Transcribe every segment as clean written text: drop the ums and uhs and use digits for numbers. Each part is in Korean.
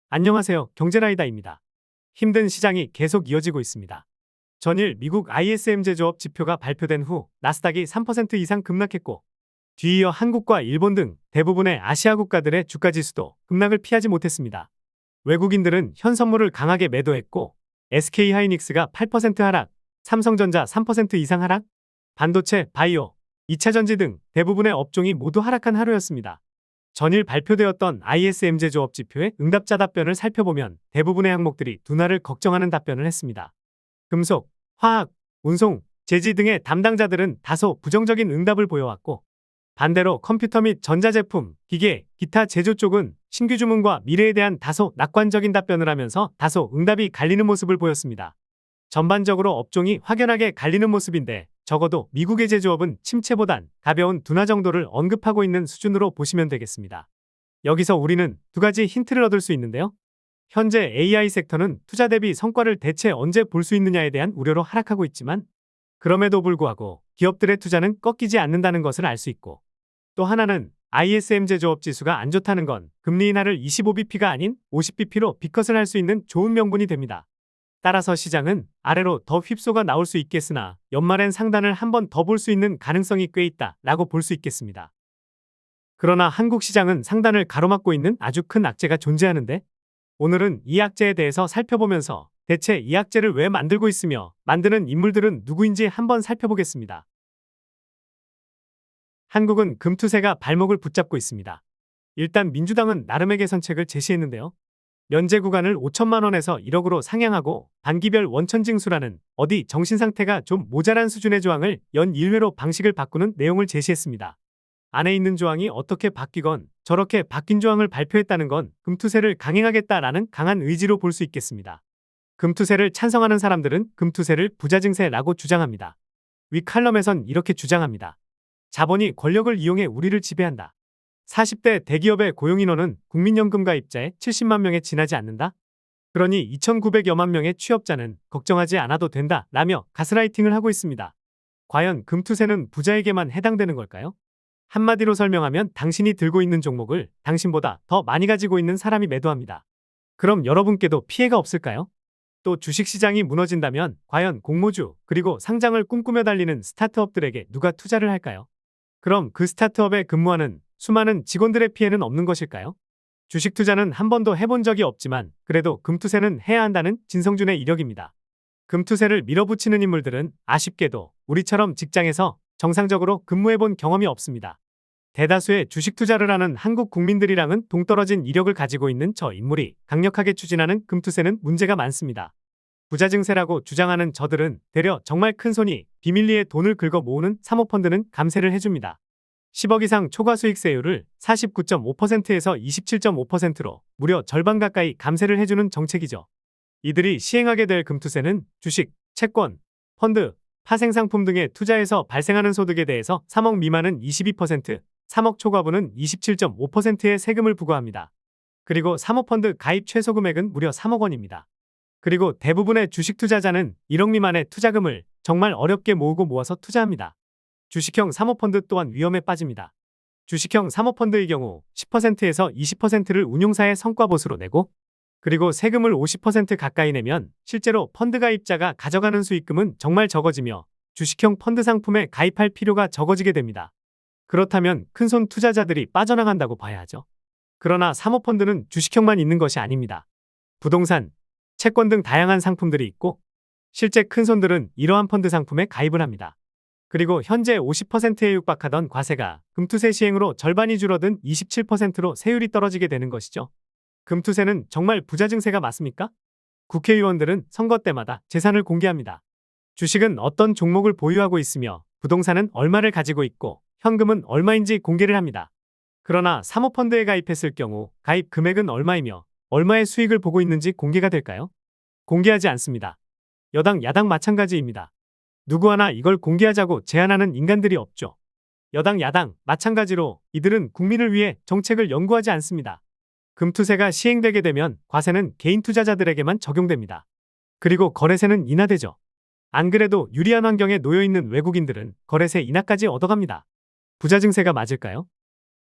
안녕하세요. 경제라이다입니다. 힘든 시장이 계속 이어지고 있습니다. 전일 미국 ISM 제조업 지표가 발표된 후 나스닥이 3% 이상 급락했고, 뒤이어 한국과 일본 등 대부분의 아시아 국가들의 주가 지수도 급락을 피하지 못했습니다. 외국인들은 현 선물을 강하게 매도했고, SK하이닉스가 8% 하락, 삼성전자 3% 이상 하락, 반도체, 바이오, 2차전지 등 대부분의 업종이 모두 하락한 하루였습니다. 전일 발표되었던 ISM 제조업 지표의 응답자 답변을 살펴보면 대부분의 항목들이 둔화를 걱정하는 답변을 했습니다. 금속, 화학, 운송, 제지 등의 담당자들은 다소 부정적인 응답을 보여왔고, 반대로 컴퓨터 및 전자제품, 기계, 기타 제조 쪽은 신규 주문과 미래에 대한 다소 낙관적인 답변을 하면서 다소 응답이 갈리는 모습을 보였습니다. 전반적으로 업종이 확연하게 갈리는 모습인데, 적어도 미국의 제조업은 침체보단 가벼운 둔화 정도를 언급하고 있는 수준으로 보시면 되겠습니다. 여기서 우리는 두 가지 힌트를 얻을 수 있는데요. 현재 AI 섹터는 투자 대비 성과를 대체 언제 볼 수 있느냐에 대한 우려로 하락하고 있지만, 그럼에도 불구하고 기업들의 투자는 꺾이지 않는다는 것을 알 수 있고, 또 하나는 ISM 제조업 지수가 안 좋다는 건 금리 인하를 25bp가 아닌 50bp로 비컷을 할 수 있는 좋은 명분이 됩니다. 따라서 시장은 아래로 더 휩쏘가 나올 수 있겠으나 연말엔 상단을 한 번 더 볼 수 있는 가능성이 꽤 있다 라고 볼 수 있겠습니다. 그러나 한국 시장은 상단을 가로막고 있는 아주 큰 악재가 존재하는데, 오늘은 이 악재에 대해서 살펴보면서 대체 이 악재를 왜 만들고 있으며 만드는 인물들은 누구인지 한번 살펴보겠습니다. 한국은 금투세가 발목을 붙잡고 있습니다. 일단 민주당은 나름의 개선책을 제시했는데요. 면제 구간을 5천만 원에서 1억으로 상향하고 단기별 원천징수라는 어디 정신상태가 좀 모자란 수준의 조항을 연 1회로 방식을 바꾸는 내용을 제시했습니다. 안에 있는 조항이 어떻게 바뀌건 저렇게 바뀐 조항을 발표했다는 건 금투세를 강행하겠다라는 강한 의지로 볼 수 있겠습니다. 금투세를 찬성하는 사람들은 금투세를 부자증세라고 주장합니다. 위 칼럼에선 이렇게 주장합니다. 자본이 권력을 이용해 우리를 지배한다. 40대 대기업의 고용인원은 국민연금 가입자의 70만 명에 지나지 않는다. 그러니 2,900여만 명의 취업자는 걱정하지 않아도 된다 라며 가스라이팅을 하고 있습니다. 과연 금투세는 부자에게만 해당되는 걸까요? 한마디로 설명하면 당신이 들고 있는 종목을 당신보다 더 많이 가지고 있는 사람이 매도합니다. 그럼 여러분께도 피해가 없을까요? 또 주식시장이 무너진다면 과연 공모주 그리고 상장을 꿈꾸며 달리는 스타트업들에게 누가 투자를 할까요? 그럼 그 스타트업에 근무하는 수많은 직원들의 피해는 없는 것일까요? 주식 투자는 한 번도 해본 적이 없지만 그래도 금투세는 해야 한다는 진성준의 이력입니다. 금투세를 밀어붙이는 인물들은 아쉽게도 우리처럼 직장에서 정상적으로 근무해본 경험이 없습니다. 대다수의 주식 투자를 하는 한국 국민들이랑은 동떨어진 이력을 가지고 있는 저 인물이 강력하게 추진하는 금투세는 문제가 많습니다. 부자증세라고 주장하는 저들은 되려 정말 큰 손이 비밀리에 돈을 긁어 모으는 사모펀드는 감세를 해줍니다. 10억 이상 초과 수익세율을 49.5%에서 27.5%로 무려 절반 가까이 감세를 해주는 정책이죠. 이들이 시행하게 될 금투세는 주식, 채권, 펀드, 파생상품 등에 투자해서 발생하는 소득에 대해서 3억 미만은 22%, 3억 초과분은 27.5%의 세금을 부과합니다. 그리고 사모펀드 가입 최소 금액은 무려 3억 원입니다. 그리고 대부분의 주식 투자자는 1억 미만의 투자금을 정말 어렵게 모으고 모아서 투자합니다. 주식형 사모펀드 또한 위험에 빠집니다. 주식형 사모펀드의 경우 10%에서 20%를 운용사의 성과보수로 내고, 그리고 세금을 50% 가까이 내면 실제로 펀드 가입자가 가져가는 수익금은 정말 적어지며 주식형 펀드 상품에 가입할 필요가 적어지게 됩니다. 그렇다면 큰손 투자자들이 빠져나간다고 봐야 하죠. 그러나 사모펀드는 주식형만 있는 것이 아닙니다. 부동산, 채권 등 다양한 상품들이 있고, 실제 큰손들은 이러한 펀드 상품에 가입을 합니다. 그리고 현재 50%에 육박하던 과세가 금투세 시행으로 절반이 줄어든 27%로 세율이 떨어지게 되는 것이죠. 금투세는 정말 부자증세가 맞습니까? 국회의원들은 선거 때마다 재산을 공개합니다. 주식은 어떤 종목을 보유하고 있으며 부동산은 얼마를 가지고 있고 현금은 얼마인지 공개를 합니다. 그러나 사모펀드에 가입했을 경우 가입 금액은 얼마이며 얼마의 수익을 보고 있는지 공개가 될까요? 공개하지 않습니다. 여당, 야당 마찬가지입니다. 누구 하나 이걸 공개하자고 제안하는 인간들이 없죠. 여당, 야당 마찬가지로 이들은 국민을 위해 정책을 연구하지 않습니다. 금투세가 시행되게 되면 과세는 개인 투자자들에게만 적용됩니다. 그리고 거래세는 인하되죠. 안 그래도 유리한 환경에 놓여 있는 외국인들은 거래세 인하까지 얻어갑니다. 부자증세가 맞을까요?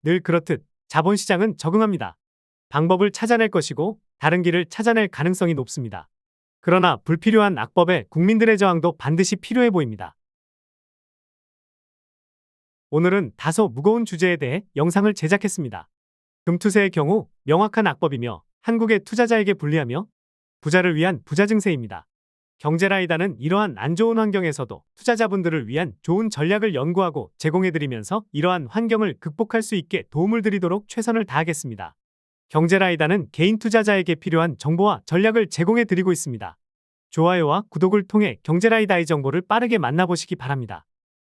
늘 그렇듯 자본시장은 적응합니다. 방법을 찾아낼 것이고 다른 길을 찾아낼 가능성이 높습니다. 그러나 불필요한 악법에 국민들의 저항도 반드시 필요해 보입니다. 오늘은 다소 무거운 주제에 대해 영상을 제작했습니다. 금투세의 경우 명확한 악법이며 한국의 투자자에게 불리하며 부자를 위한 부자 증세입니다. 경제라이다는 이러한 안 좋은 환경에서도 투자자분들을 위한 좋은 전략을 연구하고 제공해드리면서 이러한 환경을 극복할 수 있게 도움을 드리도록 최선을 다하겠습니다. 경제라이다는 개인 투자자에게 필요한 정보와 전략을 제공해드리고 있습니다. 좋아요와 구독을 통해 경제라이다의 정보를 빠르게 만나보시기 바랍니다.